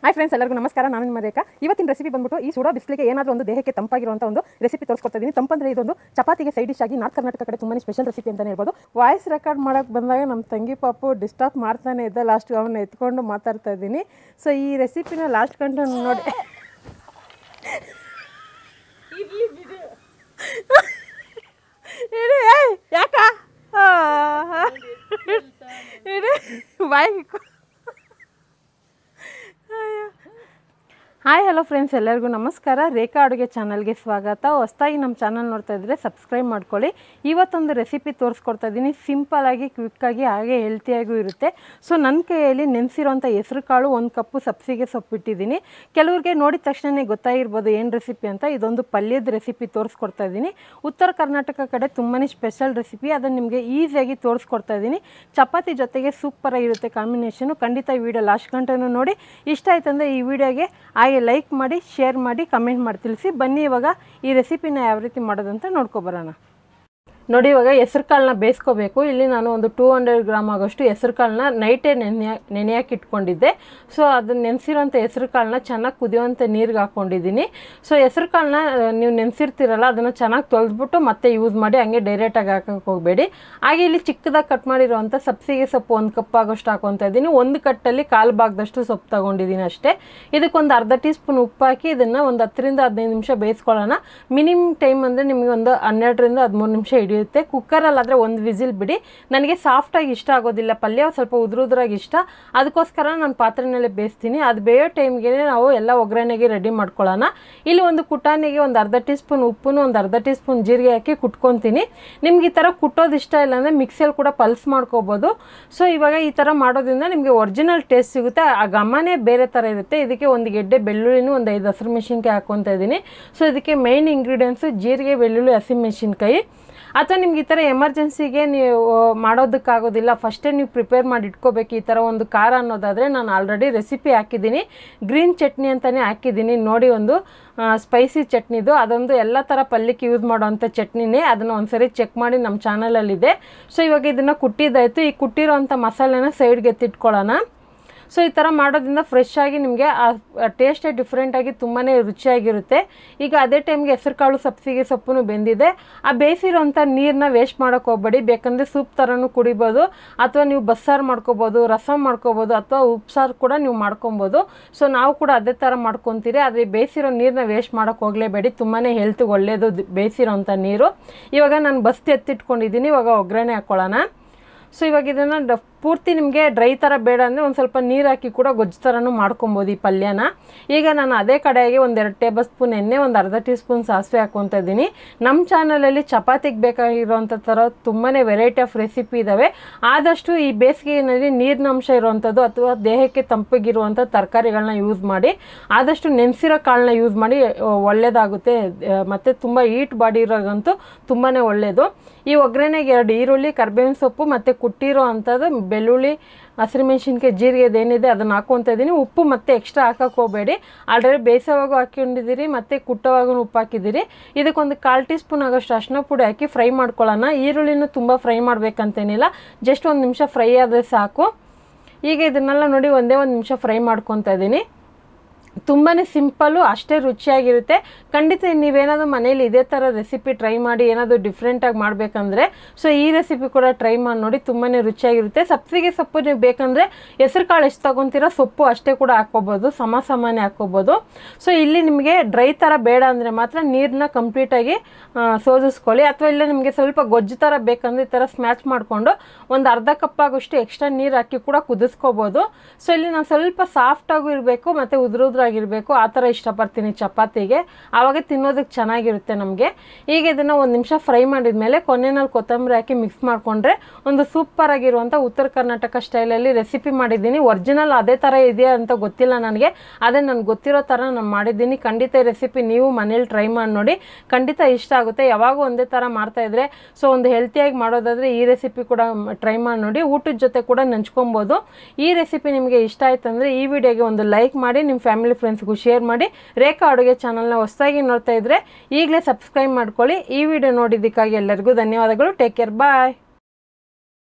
Hi friends, ಎಲ್ಲರಿಗೂ ನಮಸ್ಕಾರ. ನಾನು ನಿಮ್ಮ ರೇಖಾ. ಇವತ್ತಿನ ರೆಸಿಪಿ ಬಂದ್ಬಿಟ್ಟು ಈ ಸುಡೋ ಬಿಸಿಲಿಗೆ ಏನಾದರೂ ಒಂದು ದೇಹಕ್ಕೆ ತಂಪಾಗಿರುವಂಥ ಒಂದು ರೆಸಿಪಿ ತೋರಿಸ್ಕೊಡ್ತಾ ಇದ್ದೀನಿ. ತಂಪಂದ್ರೆ ಇದೊಂದು ಚಪಾತಿಗೆ ಸೈಡ್ ಡಿಶ್ ಆಗಿ ನಾರ್ತ್ ಕರ್ನಾಟಕ ಕಡೆ ತುಂಬಾ ಸ್ಪೆಷಲ್ ರೆಸಿಪಿ ಅಂತಲೇ ಹೇಳ್ಬೋದು. ವಾಯ್ಸ್ ರೆಕಾರ್ಡ್ ಮಾಡೋಕ್ಕೆ ಬಂದಾಗ ನಮ್ಮ ತಂಗಿ ಪಾಪು ಡಿಸ್ಟರ್ಬ್ ಮಾಡ್ತಾನೆ ಇದ್ದ. ಲಾಸ್ಟ್ ಅವನ್ನ ಎತ್ಕೊಂಡು ಮಾತಾಡ್ತಾ ಇದ್ದೀನಿ. ಸೊ ಈ ರೆಸಿಪಿನ ಲಾಸ್ಟ್ ಗಂಟೆ ನೋಡಿ ಯಾಕ ಬಾಯ್. ಹಾಯ್ ಹಲೋ ಫ್ರೆಂಡ್ಸ್, ಎಲ್ಲರಿಗೂ ನಮಸ್ಕಾರ. ರೇಖಾ ಅಡುಗೆ ಚಾನಲ್ಗೆ ಸ್ವಾಗತ. ಹೊಸದಾಗಿ ನಮ್ಮ ಚಾನಲ್ ನೋಡ್ತಾ ಇದ್ದರೆ ಸಬ್ಸ್ಕ್ರೈಬ್ ಮಾಡ್ಕೊಳ್ಳಿ. ಇವತ್ತೊಂದು ರೆಸಿಪಿ ತೋರಿಸ್ಕೊಡ್ತಾ ಇದ್ದೀನಿ. ಸಿಂಪಲಾಗಿ, ಕ್ವಿಕ್ಕಾಗಿ, ಹಾಗೆ ಹೆಲ್ತಿಯಾಗೂ ಇರುತ್ತೆ. ಸೊ ನನ್ನ ಕೈಯಲ್ಲಿ ನೆನೆಸಿರೋಂಥ ಹೆಸರು ಕಾಳು 1 ಕಪ್ಪು ಸಬ್ಸಿಗೆ ಸೊಪ್ಪು ಇಟ್ಟಿದ್ದೀನಿ. ಕೆಲವ್ರಿಗೆ ನೋಡಿದ ತಕ್ಷಣವೇ ಗೊತ್ತಾಗಿರ್ಬೋದು ಏನು ರೆಸಿಪಿ ಅಂತ. ಇದೊಂದು ಪಲ್ಯದ ರೆಸಿಪಿ ತೋರಿಸ್ಕೊಡ್ತಾ ಇದ್ದೀನಿ. ಉತ್ತರ ಕರ್ನಾಟಕ ಕಡೆ ತುಂಬಾ ಸ್ಪೆಷಲ್ ರೆಸಿಪಿ. ಅದನ್ನು ನಿಮಗೆ ಈಸಿಯಾಗಿ ತೋರಿಸ್ಕೊಡ್ತಾ ಇದ್ದೀನಿ. ಚಪಾತಿ ಜೊತೆಗೆ ಸೂಪರಾಗಿರುತ್ತೆ ಕಾಂಬಿನೇಷನು. ಖಂಡಿತ ಈ ವಿಡಿಯೋ ಲಾಸ್ಟ್ ಗಂಟೆನೂ ನೋಡಿ. ಇಷ್ಟ ಆಯ್ತಂದರೆ ಈ ವಿಡಿಯೋಗೆ ಹಾಗೆ ಲೈಕ್ ಮಾಡಿ, ಶೇರ್ ಮಾಡಿ, ಕಮೆಂಟ್ ಮಾಡಿ ತಿಳಿಸಿ. ಬನ್ನಿ ಇವಾಗ ಈ ರೆಸಿಪಿನ ಯಾವ ರೀತಿ ಮಾಡೋದಂತ ನೋಡ್ಕೊಬರೋಣ. ನೋಡಿ, ಇವಾಗ ಹೆಸರು ಕಾಳನ್ನ ಬೇಯಿಸ್ಕೋಬೇಕು. ಇಲ್ಲಿ ನಾನು ಒಂದು 200 ಗ್ರಾಮ್ ಆಗೋಷ್ಟು ಹೆಸರು ಕಾಳನ್ನ ನೈಟೇ ನೆನೆಯಾಕೆ ಇಟ್ಕೊಂಡಿದ್ದೆ. ಸೊ ಅದನ್ನ ನೆನೆಸಿರೋಂಥ ಹೆಸರು ಕಾಳನ್ನ ಚೆನ್ನಾಗಿ ಕುದಿಯೋಂಥ ನೀರಿಗೆ ಹಾಕ್ಕೊಂಡಿದ್ದೀನಿ. ಸೊ ಹೆಸರು ಕಾಳನ್ನ ನೀವು ನೆನೆಸಿರ್ತೀರಲ್ಲ, ಅದನ್ನು ಚೆನ್ನಾಗಿ ತೊಳೆದ್ಬಿಟ್ಟು ಮತ್ತೆ ಯೂಸ್ ಮಾಡಿ, ಹಂಗೆ ಡೈರೆಕ್ಟಾಗಿ ಹಾಕೋಕ್ಕೆ ಹೋಗಬೇಡಿ. ಹಾಗೆ ಇಲ್ಲಿ ಚಿಕ್ಕದಾಗಿ ಕಟ್ ಮಾಡಿರೋವಂಥ ಸಬ್ಸಿಗೆ ಸೊಪ್ಪು 1 ಕಪ್ ಆಗೋಷ್ಟು ಹಾಕೊತಾ ಇದ್ದೀನಿ. 1 ಕಟ್ಟಲ್ಲಿ 1/4 ಭಾಗದಷ್ಟು ಸೊಪ್ಪು ತೊಗೊಂಡಿದ್ದೀನಿ ಅಷ್ಟೇ. ಇದಕ್ಕೊಂದು ಅರ್ಧ ಟೀ ಸ್ಪೂನ್ ಉಪ್ಪು ಹಾಕಿ ಇದನ್ನು ಒಂದು 10 ರಿಂದ 15 ನಿಮಿಷ ಬೇಯಿಸ್ಕೊಳ್ಳೋಣ. ಮಿನಿಮಮ್ ಟೈಮ್ ಅಂದರೆ ನಿಮಗೆ ಒಂದು 12 ರಿಂದ 13 ನಿಮಿಷ ಹಿಡಿಯುತ್ತೆ. ಕುಕ್ಕರಲ್ಲಾದರೆ 1 ವಿಸಿಲ್ ಬಿಡಿ. ನನಗೆ ಸಾಫ್ಟಾಗಿ ಇಷ್ಟ ಆಗೋದಿಲ್ಲ ಪಲ್ಯ, ಸ್ವಲ್ಪ ಉದುರಾಗಿ ಇಷ್ಟ. ಅದಕ್ಕೋಸ್ಕರ ನಾನು ಪಾತ್ರೆನಲ್ಲೇ ಬೇಯಿಸ್ತೀನಿ. ಅದು ಬೇಯೋ ಟೈಮ್ಗೆ ನಾವು ಎಲ್ಲ ಒಗ್ಗರಣೆಗೆ ರೆಡಿ ಮಾಡ್ಕೊಳ್ಳೋಣ. ಇಲ್ಲಿ ಒಂದು ಕುಟಾಣಿಗೆ ಒಂದು ಅರ್ಧ ಟೀ ಸ್ಪೂನ್ ಉಪ್ಪು, ಒಂದು ಅರ್ಧ ಟೀ ಸ್ಪೂನ್ ಜೀರಿಗೆ ಹಾಕಿ ಕುಟ್ಕೊತೀನಿ. ನಿಮ್ಗೆ ಈ ಥರ ಕುಟ್ಟೋದು ಇಷ್ಟ ಇಲ್ಲ ಅಂದರೆ ಮಿಕ್ಸಿಯಲ್ಲಿ ಕೂಡ ಪಲ್ಸ್ ಮಾಡ್ಕೋಬೋದು. ಸೊ ಇವಾಗ ಈ ಥರ ಮಾಡೋದ್ರಿಂದ ನಿಮಗೆ ಒರಿಜಿನಲ್ ಟೇಸ್ಟ್ ಸಿಗುತ್ತೆ. ಆ ಘಮನೇ ಬೇರೆ ಥರ ಇರುತ್ತೆ. ಇದಕ್ಕೆ 1 ಗೆಡ್ಡೆ ಬೆಳ್ಳುಳ್ಳಿನೂ, ಒಂದು 5 ಹಸಿಮೆಣಸಿನ್ಕಾಯಿ ಹಾಕ್ಕೊತಾ ಇದ್ದೀನಿ. ಸೊ ಇದಕ್ಕೆ ಮೇಯ್ನ್ ಇಂಗ್ರೀಡಿಯೆಂಟ್ಸು ಜೀರಿಗೆ, ಬೆಳ್ಳುಳ್ಳಿ, ಹಸಿಮೆಣಸಿನ್ಕಾಯಿ. ಅಥವಾ ನಿಮ್ಗೆ ಈ ಥರ ಎಮರ್ಜೆನ್ಸಿಗೆ ನೀವು ಮಾಡೋದಕ್ಕಾಗೋದಿಲ್ಲ, ಫಸ್ಟೇ ನೀವು ಪ್ರಿಪೇರ್ ಮಾಡಿ ಇಟ್ಕೋಬೇಕು ಈ ಥರ ಒಂದು ಖಾರ ಅನ್ನೋದಾದರೆ, ನಾನು ಆಲ್ರೆಡಿ ರೆಸಿಪಿ ಹಾಕಿದ್ದೀನಿ. ಗ್ರೀನ್ ಚಟ್ನಿ ಅಂತಲೇ ಹಾಕಿದ್ದೀನಿ ನೋಡಿ, ಒಂದು ಸ್ಪೈಸಿ ಚಟ್ನಿದು. ಅದೊಂದು ಎಲ್ಲ ಥರ ಪಲ್ಯಕ್ಕೆ ಯೂಸ್ ಮಾಡೋವಂಥ ಚಟ್ನಿನೇ. ಅದನ್ನು ಒಂದ್ಸರಿ ಚೆಕ್ ಮಾಡಿ ನಮ್ಮ ಚಾನಲಲ್ಲಿದೆ. ಸೊ ಇವಾಗ ಇದನ್ನು ಕುಟ್ಟಿದ್ದಾಯಿತು. ಈ ಕುಟ್ಟಿರೋವಂಥ ಮಸಾಲೆನ ಸೈಡ್ಗೆ ಎತ್ತಿಟ್ಕೊಳ್ಳೋಣ. ಸೊ ಈ ಥರ ಮಾಡೋದ್ರಿಂದ ಫ್ರೆಶ್ ಆಗಿ ನಿಮಗೆ ಆ ಟೇಸ್ಟೇ ಡಿಫ್ರೆಂಟಾಗಿ ತುಂಬಾ ರುಚಿಯಾಗಿರುತ್ತೆ. ಈಗ ಅದೇ ಟೈಮ್ಗೆ ಹೆಸರು ಕಾಳು ಸಬ್ಸಿಗೆ ಸೊಪ್ಪು ಬೆಂದಿದೆ. ಆ ಬೇಯಿಸಿರೋಂಥ ನೀರನ್ನ ವೇಸ್ಟ್ ಮಾಡೋಕ್ಕೆ ಹೋಗಬೇಡಿ. ಬೇಕಂದರೆ ಸೂಪ್ ಥರನೂ ಕುಡಿಬೋದು, ಅಥವಾ ನೀವು ಬಸ್ಸಾರು ಮಾಡ್ಕೋಬೋದು, ರಸಮ್ ಮಾಡ್ಕೋಬೋದು, ಅಥವಾ ಉಪ್ಸಾರು ಕೂಡ ನೀವು ಮಾಡ್ಕೊಬೋದು. ಸೊ ನಾವು ಕೂಡ ಅದೇ ಥರ ಮಾಡ್ಕೊತೀರಿ. ಆದರೆ ಬೇಯಿಸಿರೋ ನೀರನ್ನ ವೇಸ್ಟ್ ಮಾಡೋಕ್ಕೆ ಹೋಗಲೇಬೇಡಿ. ತುಂಬಾ ಹೆಲ್ತ್ಗೆ ಒಳ್ಳೆಯದು ಬೇಯಿಸಿರೋಂಥ ನೀರು. ಇವಾಗ ನಾನು ಬಸ್ತಿ ಎತ್ತಿಟ್ಕೊಂಡಿದ್ದೀನಿ. ಇವಾಗ ಒಗ್ಗರಣೆ ಹಾಕ್ಕೊಳ್ಳೋಣ. ಸೊ ಇವಾಗ ಇದನ್ನು ಪೂರ್ತಿ ನಿಮಗೆ ಡ್ರೈ ಥರ ಬೇಡ ಅಂದರೆ ಒಂದು ಸ್ವಲ್ಪ ನೀರು ಹಾಕಿ ಕೂಡ ಗೊಜ್ಜು ಥರನೂ ಮಾಡ್ಕೊಬೋದು ಈ ಪಲ್ಯನ. ಈಗ ನಾನು ಅದೇ ಕಡೆಗೆ 1-2 ಟೇಬಲ್ ಸ್ಪೂನ್ ಎಣ್ಣೆ, ಒಂದು ಅರ್ಧ ಟೀ ಸ್ಪೂನ್ ಸಾಸಿವೆ ಹಾಕ್ಕೊತಾ ಇದ್ದೀನಿ. ನಮ್ಮ ಚಾನಲಲ್ಲಿ ಚಪಾತಿಗೆ ಬೇಕಾಗಿರೋವಂಥ ಥರ ತುಂಬಾ ವೆರೈಟಿ ಆಫ್ ರೆಸಿಪಿ ಇದ್ದಾವೆ. ಆದಷ್ಟು ಈ ಬೇಸಿಗೆಯಲ್ಲಿ ನೀರಿನ ಅಂಶ ಇರುವಂಥದ್ದು ಅಥವಾ ದೇಹಕ್ಕೆ ತಂಪಿಗಿರುವಂಥ ತರಕಾರಿಗಳನ್ನ ಯೂಸ್ ಮಾಡಿ. ಆದಷ್ಟು ನೆನೆಸಿರೋ ಕಾಳನ್ನ ಯೂಸ್ ಮಾಡಿ, ಒಳ್ಳೆಯದಾಗುತ್ತೆ. ಮತ್ತು ತುಂಬ ಹೀಟ್ ಬಾಡಿ ಇರೋಗಂತೂ ತುಂಬಾ ಒಳ್ಳೆಯದು. ಈ ಒಗ್ಗರಣೆಗೆ 2 ಈರುಳ್ಳಿ, ಕರ್ಬೇವಿನ ಸೊಪ್ಪು ಮತ್ತು ಕುಟ್ಟಿರೋ ಅಂಥದ್ದು ಬೆಳ್ಳುಳ್ಳಿ, ಹಸಿಮೆಣಸಿನ್ಕಾಯಿ, ಜೀರಿಗೆ ಏನಿದೆ ಅದನ್ನು ಹಾಕ್ಕೊತಾ ಇದ್ದೀನಿ. ಉಪ್ಪು ಮತ್ತೆ ಎಕ್ಸ್ಟ್ರಾ ಹಾಕೋಕ್ಕೆ ಹೋಗಬೇಡಿ. ಆಲ್ರೆಡಿ ಬೇಯಿಸೋವಾಗೂ ಹಾಕ್ಕೊಂಡಿದ್ದೀರಿ, ಮತ್ತು ಕುಟ್ಟೋವಾಗೂ ಉಪ್ಪು ಹಾಕಿದ್ದೀರಿ. ಇದಕ್ಕೊಂದು 1/4 ಟೀ ಸ್ಪೂನ್ ಆಗೋಷ್ಟು ಅರಿಶಿನ ಪುಡಿ ಹಾಕಿ ಫ್ರೈ ಮಾಡ್ಕೊಳ್ಳೋಣ. ಈರುಳ್ಳಿನೂ ತುಂಬ ಫ್ರೈ ಮಾಡಬೇಕಂತೇನಿಲ್ಲ, ಜಸ್ಟ್ 1 ನಿಮಿಷ ಫ್ರೈ ಆದರೆ ಸಾಕು. ಈಗ ಇದನ್ನೆಲ್ಲ ನೋಡಿ ಒಂದೇ 1 ನಿಮಿಷ ಫ್ರೈ ಮಾಡ್ಕೊತಾ ಇದ್ದೀನಿ. ತುಂಬಾ ಸಿಂಪಲ್ಲು, ಅಷ್ಟೇ ರುಚಿಯಾಗಿರುತ್ತೆ. ಖಂಡಿತ ನೀವೇನಾದರೂ ಮನೇಲಿ ಇದೇ ಥರ ರೆಸಿಪಿ ಟ್ರೈ ಮಾಡಿ, ಏನಾದರೂ ಡಿಫ್ರೆಂಟಾಗಿ ಮಾಡಬೇಕಂದ್ರೆ ಸೊ ಈ ರೆಸಿಪಿ ಕೂಡ ಟ್ರೈ ಮಾಡಿ ನೋಡಿ, ತುಂಬಾ ರುಚಿಯಾಗಿರುತ್ತೆ. ಸಬ್ಸಿಗೆ ಸೊಪ್ಪು ನೀವು ಬೇಕಂದರೆ ಹೆಸರು ಕಾಳು ಎಷ್ಟು ತೊಗೊತೀರೋ ಸೊಪ್ಪು ಅಷ್ಟೇ ಕೂಡ ಹಾಕ್ಕೋಬೋದು, ಸಮಾನೇ ಹಾಕ್ಕೋಬೋದು. ಸೊ ಇಲ್ಲಿ ನಿಮಗೆ ಡ್ರೈ ಥರ ಬೇಡ ಅಂದರೆ ಮಾತ್ರ ನೀರನ್ನ ಕಂಪ್ಲೀಟಾಗಿ ಸೋದಿಸ್ಕೊಳ್ಳಿ. ಅಥವಾ ಇಲ್ಲ ನಿಮಗೆ ಸ್ವಲ್ಪ ಗೊಜ್ಜು ಥರ ಬೇಕಂದರೆ ಈ ಥರ ಸ್ಮ್ಯಾಚ್ ಮಾಡಿಕೊಂಡು ಒಂದು ಅರ್ಧ ಕಪ್ ಆಗೋಷ್ಟು ಎಕ್ಸ್ಟ್ರಾ ನೀರು ಹಾಕಿ ಕೂಡ ಕುದಿಸ್ಕೋಬೋದು. ಸೊ ಇಲ್ಲಿ ನಾನು ಸ್ವಲ್ಪ ಸಾಫ್ಟಾಗೂ ಇರಬೇಕು ಮತ್ತು ಉದುರಾಗಿರಬೇಕು, ಆ ಥರ ಇಷ್ಟಪಡ್ತೀನಿ ಚಪಾತಿಗೆ. ಆವಾಗ ತಿನ್ನೋದಕ್ಕೆ ಚೆನ್ನಾಗಿರುತ್ತೆ ನಮಗೆ. ಈಗ ಇದನ್ನು 1 ನಿಮಿಷ ಫ್ರೈ ಮಾಡಿದ ಮೇಲೆ ಕೊನೆಯಲ್ಲಿ ಕೊತ್ತಂಬರಿ ಹಾಕಿ ಮಿಕ್ಸ್ ಮಾಡಿಕೊಂಡ್ರೆ ಒಂದು ಸೂಪರ್ ಆಗಿರುವಂಥ ಉತ್ತರ ಕರ್ನಾಟಕ ಸ್ಟೈಲಲ್ಲಿ ರೆಸಿಪಿ ಮಾಡಿದ್ದೀನಿ. ಒರಿಜಿನಲ್ ಅದೇ ಥರ ಇದೆಯಾ ಅಂತ ಗೊತ್ತಿಲ್ಲ ನನಗೆ, ಅದೇ ನನಗೆ ಗೊತ್ತಿರೋ ಥರ ನಾನು ಮಾಡಿದ್ದೀನಿ. ಖಂಡಿತ ಈ ರೆಸಿಪಿ ನೀವು ಮನೇಲಿ ಟ್ರೈ ಮಾಡಿ ನೋಡಿ, ಖಂಡಿತ ಇಷ್ಟ ಆಗುತ್ತೆ. ಯಾವಾಗೂ ಒಂದೇ ಥರ ಮಾಡ್ತಾಯಿದ್ರೆ ಸೊ ಒಂದು ಹೆಲ್ತಿಯಾಗಿ ಮಾಡೋದಾದರೆ ಈ ರೆಸಿಪಿ ಕೂಡ ಟ್ರೈ ಮಾಡಿ ನೋಡಿ. ಊಟದ ಜೊತೆ ಕೂಡ ನೆಂಚ್ಕೊಬೋದು. ಈ ರೆಸಿಪಿ ನಿಮಗೆ ಇಷ್ಟ ಆಯ್ತು ಅಂದರೆ ಈ ವಿಡಿಯೋಗೆ ಒಂದು ಲೈಕ್ ಮಾಡಿ, ನಿಮ್ಮ ಫ್ಯಾಮಿಲಿ ಫ್ರೆಂಡ್ಸ್ಗೂ ಶೇರ್ ಮಾಡಿ. ರೇಖಾ ಅಡುಗೆ ಚಾನಲ್ನ ಹೊಸದಾಗಿ ನೋಡ್ತಾ ಇದ್ದರೆ ಈಗಲೇ ಸಬ್ಸ್ಕ್ರೈಬ್ ಮಾಡ್ಕೊಳ್ಳಿ. ಈ ವಿಡಿಯೋ ನೋಡಿದ್ದಕ್ಕಾಗಿ ಎಲ್ಲರಿಗೂ ಧನ್ಯವಾದಗಳು. ಟೇಕ್ ಕೇರ್, ಬಾಯ್.